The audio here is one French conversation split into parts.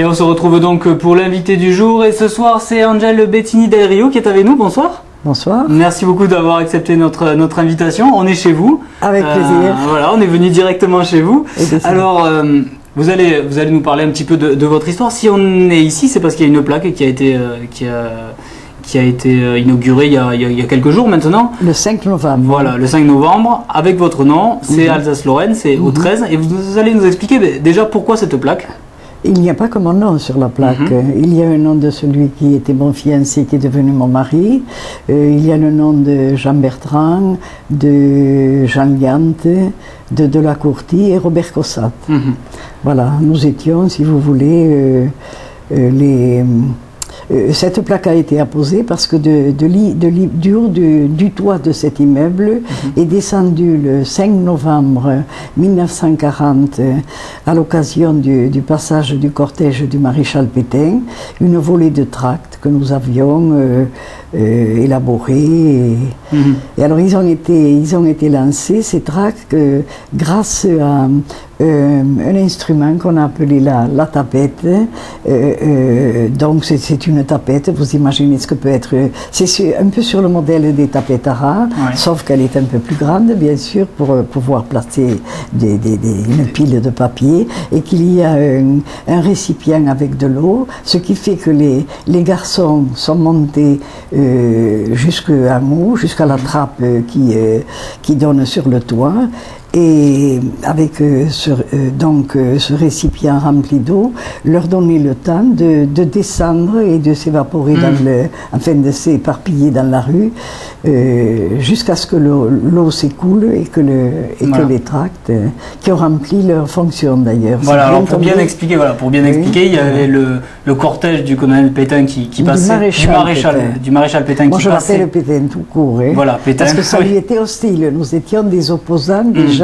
Et on se retrouve donc pour l'invité du jour. Et ce soir, c'est Angel Bettini del Rio qui est avec nous. Bonsoir. Bonsoir. Merci beaucoup d'avoir accepté notre invitation. On est chez vous. Avec plaisir. Voilà, on est venu directement chez vous. Alors, vous allez nous parler un petit peu de votre histoire. Si on est ici, c'est parce qu'il y a une plaque qui a été inaugurée il y a quelques jours maintenant. Le 5 novembre. Voilà, le 5 novembre, avec votre nom. C'est Alsace-Lorraine, c'est au 13. Et vous allez nous expliquer déjà pourquoi cette plaque. Il n'y a pas que mon nom sur la plaque. Il y a un nom de celui qui était mon fiancé, qui est devenu mon mari. Il y a le nom de Jean Bertrand, de Jean Liante, de Delacourty et Robert Cossat. Voilà, nous étions, si vous voulez, cette plaque a été apposée parce que du haut du toit de cet immeuble est descendu le 5 novembre 1940, à l'occasion du passage du cortège du maréchal Pétain, une volée de tracts que nous avions élaborés. Et alors ils ont été lancés, ces tracts, grâce à un instrument qu'on a appelé la tapette. Donc c'est une tapette, vous imaginez ce que peut être, c'est un peu sur le modèle des tapettes à rats, sauf qu'elle est un peu plus grande bien sûr pour pouvoir placer une pile de papier, et qu'il y a un récipient avec de l'eau, ce qui fait que les garçons sont montés jusqu'à nous, jusqu'à la trappe qui donne sur le toit. Et avec ce récipient rempli d'eau, leur donner le temps de descendre et de s'évaporer enfin de s'éparpiller dans la rue, jusqu'à ce que l'eau s'écoule et que les tracts qui ont rempli leur fonction d'ailleurs. Voilà, alors pour bien expliquer, il y avait le cortège du colonel Pétain qui passait, du maréchal Pétain. Moi je l'appelle Pétain tout court, voilà, Pétain, parce que ça lui était hostile. Nous étions des opposants déjà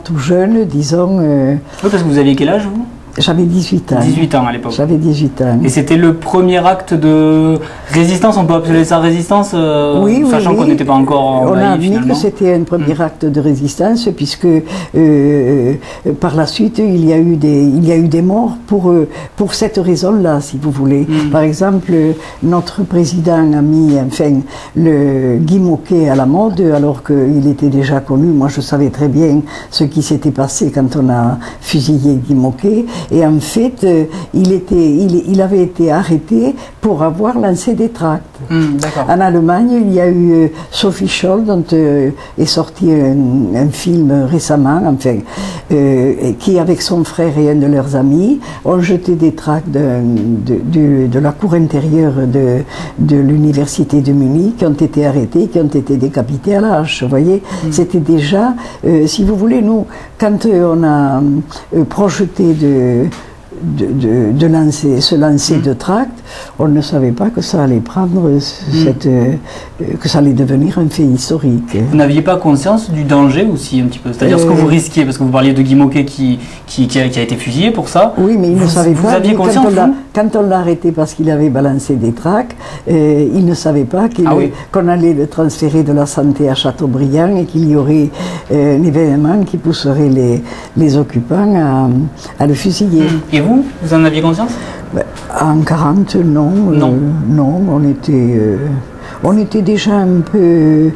tout jeunes, disons. Oui, parce que vous aviez quel âge, vous? J'avais 18 ans. 18 ans à l'époque. J'avais 18 ans. Et c'était le premier acte de résistance, on peut appeler ça résistance, sachant qu'on n'était pas encore envahi, on a admis finalement. que c'était un premier acte de résistance, puisque par la suite, il y a eu des morts pour cette raison-là, si vous voulez. Par exemple, notre président a mis le Guy Môquet à la mode, alors qu'il était déjà connu. Moi, je savais très bien ce qui s'était passé quand on a fusillé Guy Môquet. Et en fait, il avait été arrêté pour avoir lancé des tracts. En Allemagne, il y a eu Sophie Scholl, dont est sorti un film récemment, qui, avec son frère et un de leurs amis, ont jeté des tracts de la cour intérieure de l'université de Munich, qui ont été arrêtés, qui ont été décapités à la hache. Vous voyez, c'était déjà, si vous voulez, nous, quand on a projeté se lancer de tracts, on ne savait pas que ça allait prendre que ça allait devenir un fait historique. Vous n'aviez pas conscience du danger aussi un petit peu, c'est-à-dire ce que vous risquiez, parce que vous parliez de Guy Môquet qui a été fusillé pour ça. Oui, mais il ne savait pas. Vous aviez conscience, quand on l'a arrêté parce qu'il avait balancé des tracts, il ne savait pas qu'on allait le transférer de la santé à Châteaubriand et qu'il y aurait un événement qui pousserait les occupants à le fusiller. Et vous en aviez conscience? En 40, non. Non, on était déjà un peu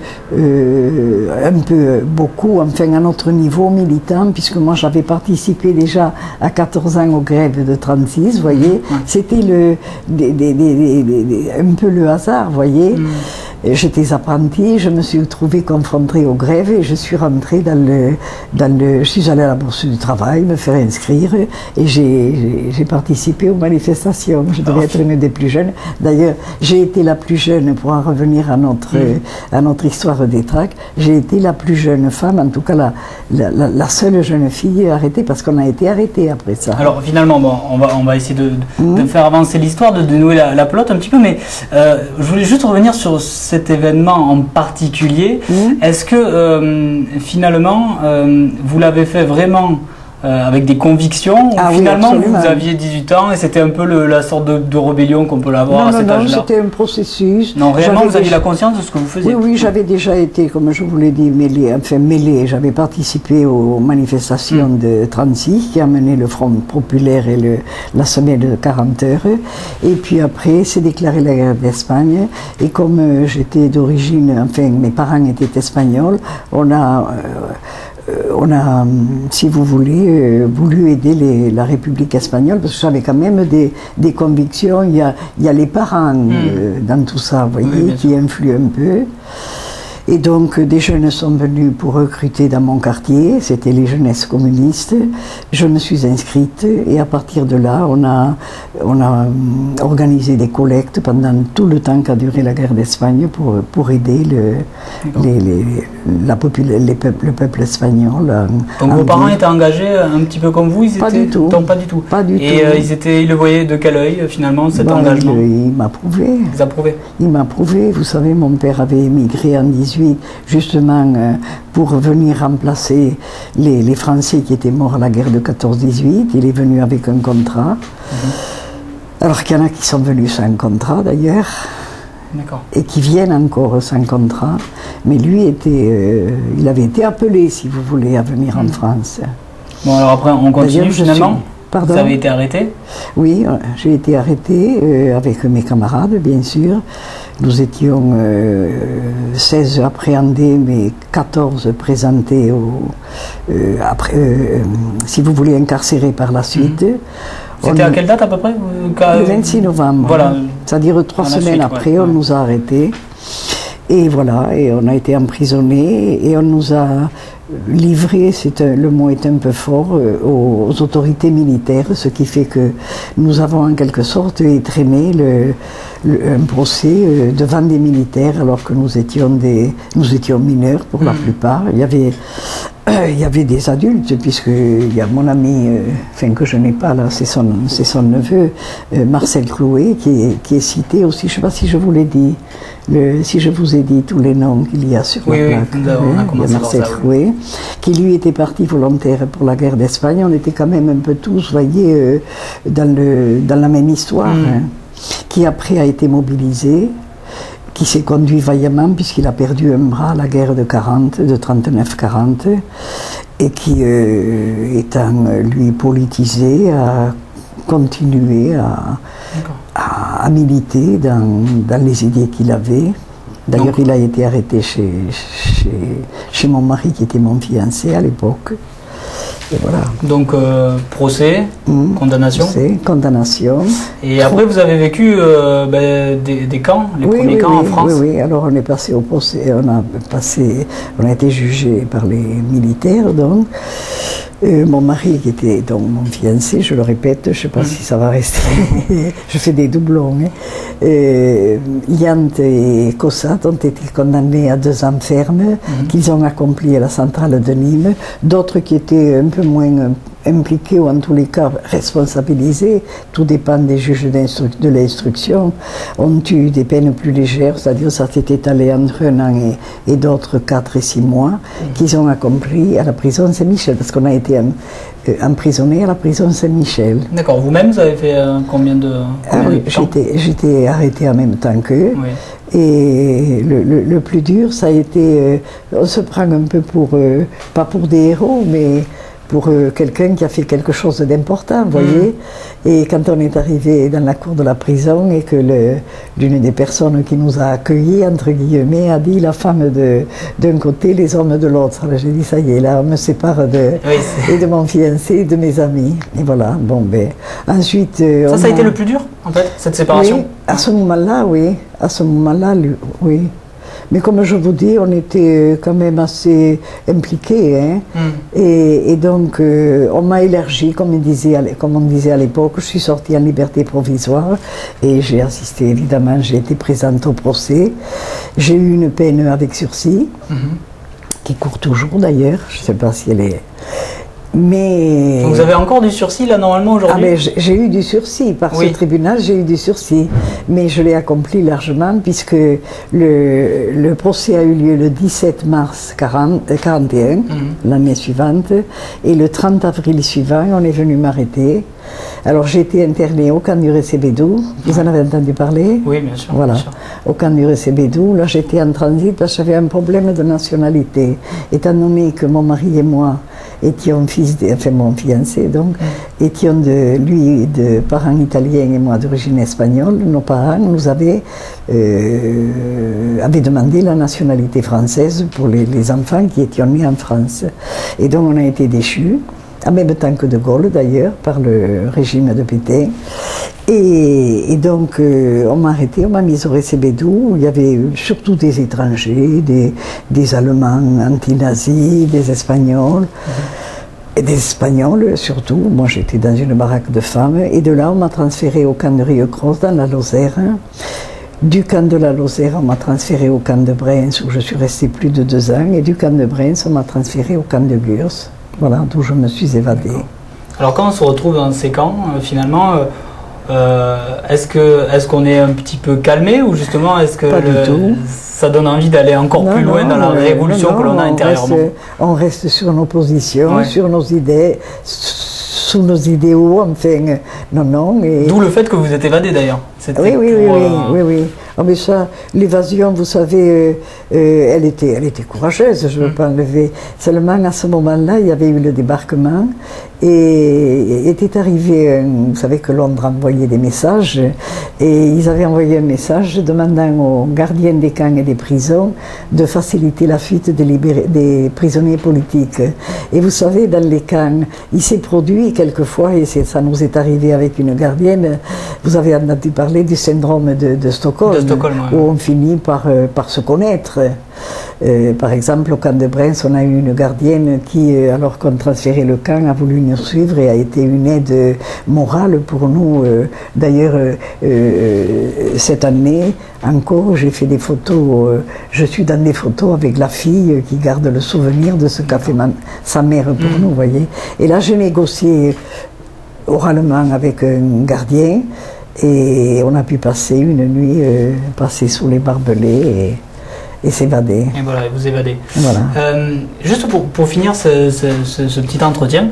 beaucoup, enfin à notre niveau militant, puisque moi j'avais participé déjà à 14 ans aux grèves de 36, vous voyez. C'était un peu le hasard, vous voyez. J'étais apprentie, je me suis trouvée confrontée aux grèves et je suis rentrée je suis allée à la Bourse du Travail me faire inscrire et j'ai participé aux manifestations. Je devais être une des plus jeunes. D'ailleurs, j'ai été la plus jeune, pour en revenir à notre histoire des tracts, j'ai été la plus jeune femme, en tout cas la seule jeune fille arrêtée, parce qu'on a été arrêtés après ça. Alors finalement, bon, on va essayer de faire avancer l'histoire, de nouer la pelote un petit peu, mais je voulais juste revenir sur cet événement en particulier. Est-ce que finalement vous l'avez fait vraiment avec des convictions, ou Ah oui, finalement absolument. vous aviez 18 ans et c'était un peu la sorte de rébellion qu'on peut l'avoir à cet âge-là? C'était un processus. Non, réellement J'avais vous aviez déjà- la conscience de ce que vous faisiez? Oui, j'avais déjà été, comme je vous l'ai dit, mêlée. J'avais participé aux manifestations de 36 qui a mené le Front populaire et la semaine de 40 heures. Et puis après, s'est déclaré la guerre d'Espagne. Et comme j'étais d'origine, enfin, mes parents étaient espagnols, on a, si vous voulez, voulu aider la République espagnole, parce que j'avais quand même des convictions. Il y a les parents dans tout ça, vous voyez, Oui, qui influent un peu. Et donc, des jeunes sont venus pour recruter dans mon quartier, c'était les jeunesses communistes. Je me suis inscrite et à partir de là, on a organisé des collectes pendant tout le temps qu'a duré la guerre d'Espagne pour aider le peuple espagnol. Donc vos parents étaient engagés un petit peu comme vous? Pas du tout. Non, pas du tout. Pas du et tout. Ils le voyaient de quel œil finalement cet engagement? Il m'approuvait. Vous approuvez? Il m'a prouvé, vous savez, mon père avait émigré en 18, justement pour venir remplacer les Français qui étaient morts à la guerre de 14-18. Il est venu avec un contrat. Alors qu'il y en a qui sont venus sans contrat d'ailleurs, et qui viennent encore sans contrat. Mais lui, il avait été appelé, si vous voulez, à venir en France. Bon, alors après, on continue finalement. Pardon? Vous avez été arrêté? Oui, j'ai été arrêté avec mes camarades, bien sûr. Nous étions 16 appréhendés, mais 14 présentés, si vous voulez, incarcérés par la suite. C'était à quelle date à peu près? Le 26 novembre. Voilà. C'est-à-dire 3 semaines après, on nous a arrêtés. Et voilà, et on a été emprisonnés et on nous a livrés, le mot est un peu fort, aux autorités militaires, ce qui fait que nous avons en quelque sorte étrémé un procès devant des militaires alors que nous étions mineurs pour la plupart. Il y avait des adultes, puisqu'il y a mon ami, que je n'ai pas là, c'est son neveu, Marcel Clouet, qui est cité aussi, je ne sais pas si je vous l'ai dit, si je vous ai dit tous les noms qu'il y a sur la plaque. Oui, on a commencé il y a Marcel Clouet, qui lui était parti volontaire pour la guerre d'Espagne. On était quand même un peu tous, voyez, dans la même histoire, qui après a été mobilisé, qui s'est conduit vaillamment puisqu'il a perdu un bras à la guerre de 39-40 et qui, étant lui politisé, a continué à militer dans les idées qu'il avait. D'ailleurs, il a été arrêté chez mon mari qui était mon fiancé à l'époque. Et voilà. Donc, procès, condamnation. Procès, condamnation. Et après, vous avez vécu des camps, les premiers camps en France. Oui, alors on est passé au procès, on a été jugé par les militaires, donc. Mon mari, qui était donc mon fiancé, je le répète, je ne sais pas si ça va rester, je fais des doublons. Yant et Cossat ont été condamnés à 2 ans ferme, qu'ils ont accompli à la centrale de Nîmes. D'autres qui étaient un peu moins impliqués, ou en tous les cas responsabilisés, tout dépend des juges de l'instruction, ont eu des peines plus légères, c'est-à-dire ça s'est étalé entre 1 an et d'autres 4 et 6 mois, qu'ils ont accompli à la prison Saint-Michel, parce qu'on a été emprisonnés à la prison Saint-Michel. D'accord, vous-même, vous avez fait combien de temps? J'étais arrêtée en même temps qu'eux. Oui. Et le plus dur, ça a été, on se prend un peu pas pour des héros, mais pour quelqu'un qui a fait quelque chose d'important, vous voyez. Et quand on est arrivé dans la cour de la prison et que l'une des personnes qui nous a accueillis, entre guillemets, a dit la femme d'un côté, les hommes de l'autre. J'ai dit, ça y est, là, on me sépare et de mon fiancé et de mes amis. Et voilà, bon, ben, ensuite... Ça a été le plus dur, en fait, cette séparation? Oui, à ce moment-là, oui. À ce moment-là, oui. Mais comme je vous dis, on était quand même assez impliqués. Hein. Et donc, on m'a élargi, comme on disait à l'époque. Je suis sortie en liberté provisoire et j'ai assisté, évidemment, j'ai été présente au procès. J'ai eu une peine avec sursis, qui court toujours d'ailleurs. Je ne sais pas si elle est... Mais... Donc vous avez encore du sursis là normalement aujourd'hui? Ah, mais j'ai eu du sursis, par ce tribunal j'ai eu du sursis, mais je l'ai accompli largement puisque le procès a eu lieu le 17 mars 41, l'année suivante, et le 30 avril suivant on est venu m'arrêter. Alors j'ai été internée au camp du Recebedou, vous en avez entendu parler? Oui, bien sûr. Voilà, bien sûr. au camp du Recebedou, là j'étais en transit parce que j'avais un problème de nationalité, étant donné que mon mari et moi étions enfin mon fiancé donc, étions lui de parents italiens et moi d'origine espagnole. Nos parents nous avaient demandé la nationalité française pour les enfants qui étaient nés en France. Et donc on a été déchus, en même temps que De Gaulle d'ailleurs, par le régime de Pétain. Et donc on m'a arrêté, on m'a mis au Recebedou. Il y avait surtout des étrangers, des Allemands anti-nazis, des Espagnols. Et des Espagnols surtout. Moi j'étais dans une baraque de femmes. Et de là on m'a transféré au camp de Rieucros dans la Lozère. Du camp de la Lozère, on m'a transféré au camp de Brains où je suis restée plus de 2 ans. Et du camp de Brains, on m'a transféré au camp de Gurs. Voilà, d'où je me suis évadée. Alors quand on se retrouve dans ces camps, finalement, est-ce qu'on est un petit peu calmé ou justement est-ce que ça donne envie d'aller encore plus loin dans la révolution que l'on a intérieurement? On reste sur nos positions, sur nos idées, sous nos idéaux, enfin, non. D'où le fait que vous êtes évadé d'ailleurs. Oui. Oh, mais ça, l'évasion, vous savez, elle était courageuse, je ne veux pas enlever. Seulement, à ce moment-là, il y avait eu le débarquement et était arrivé, vous savez que Londres envoyait des messages, et ils avaient envoyé un message demandant aux gardiens des camps et des prisons de faciliter la fuite des prisonniers politiques. Et vous savez, dans les camps, il s'est produit quelquefois, et ça nous est arrivé avec une gardienne, vous avez entendu parler du syndrome de Stockholm, où on finit par se connaître. Par exemple, au camp de Brains, on a eu une gardienne qui, alors qu'on transférait le camp, a voulu nous suivre et a été une aide morale pour nous. D'ailleurs, cette année, encore, j'ai fait des photos, je suis dans des photos avec la fille qui garde le souvenir de ce qu'a fait sa mère pour nous, vous voyez. Et là, j'ai négocié oralement avec un gardien et on a pu passer une nuit, passer sous les barbelés et s'évader. Et voilà, vous évadez. Voilà. Juste pour finir ce petit entretien,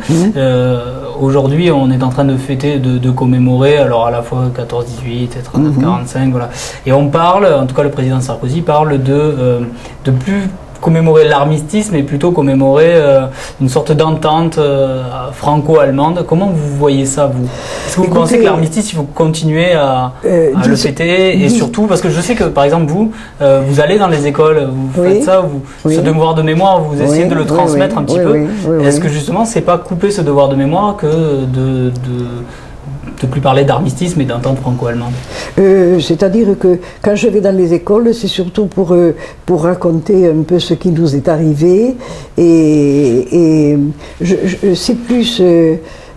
aujourd'hui on est en train de fêter, de commémorer, alors à la fois 14-18 et 39-45, voilà. Et on parle, en tout cas le président Sarkozy parle de plus commémorer l'armistice, mais plutôt commémorer une sorte d'entente franco-allemande. Comment vous voyez ça, vous? Est-ce que vous pensez que l'armistice, il faut continuer à le fêter? Et surtout, parce que je sais que, par exemple, vous allez dans les écoles, vous faites ça, ce devoir de mémoire, vous essayez de le transmettre un petit peu. Est-ce que justement, c'est pas couper ce devoir de mémoire que de plus parler d'armistice, mais d'entente franco-allemande? C'est-à-dire que quand je vais dans les écoles, c'est surtout pour raconter un peu ce qui nous est arrivé. Et c'est plus,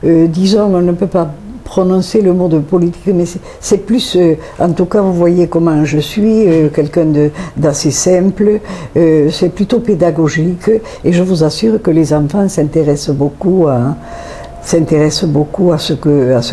disons, on ne peut pas prononcer le mot de politique, mais c'est plus, en tout cas, vous voyez comment je suis, quelqu'un d'assez simple, c'est plutôt pédagogique, et je vous assure que les enfants s'intéressent beaucoup à ce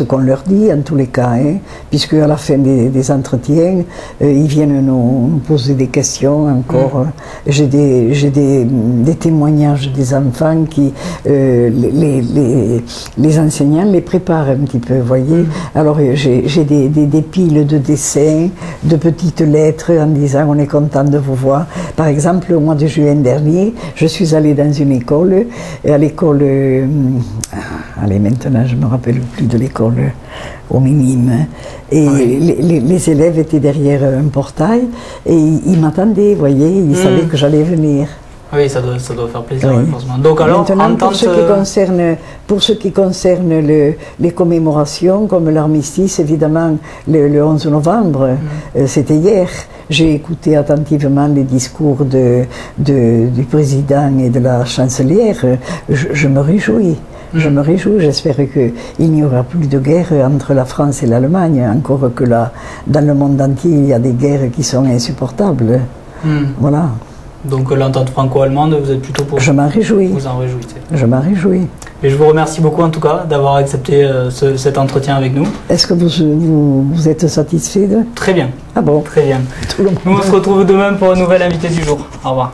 qu'on leur dit, en tous les cas, hein, puisque à la fin des entretiens, ils viennent nous poser des questions encore. J'ai des témoignages des enfants qui, les enseignants les préparent un petit peu, vous voyez. Alors j'ai des piles de dessins, de petites lettres en disant on est content de vous voir. Par exemple, au mois de juin dernier, je suis allée dans une école, à l'école... Allez, maintenant, je ne me rappelle plus de l'école au minime. Et les élèves étaient derrière un portail et ils m'attendaient, vous voyez, ils savaient que j'allais venir. Oui, ça doit faire plaisir, forcément. Donc, alors, maintenant, pour ce qui concerne les commémorations, comme l'armistice, évidemment, le 11 novembre, c'était hier. J'ai écouté attentivement les discours du président et de la chancelière. Je me réjouis. Je me réjouis, j'espère qu'il n'y aura plus de guerre entre la France et l'Allemagne, encore que là, dans le monde entier, il y a des guerres qui sont insupportables. Voilà. Donc l'entente franco-allemande, vous êtes plutôt pour... Je m'en réjouis. Vous en réjouissez. Je m'en réjouis. Et je vous remercie beaucoup en tout cas d'avoir accepté cet entretien avec nous. Est-ce que vous êtes satisfait de... Très bien. Ah bon? Très bien. Nous on se retrouve demain pour un nouvel invité du jour. Au revoir.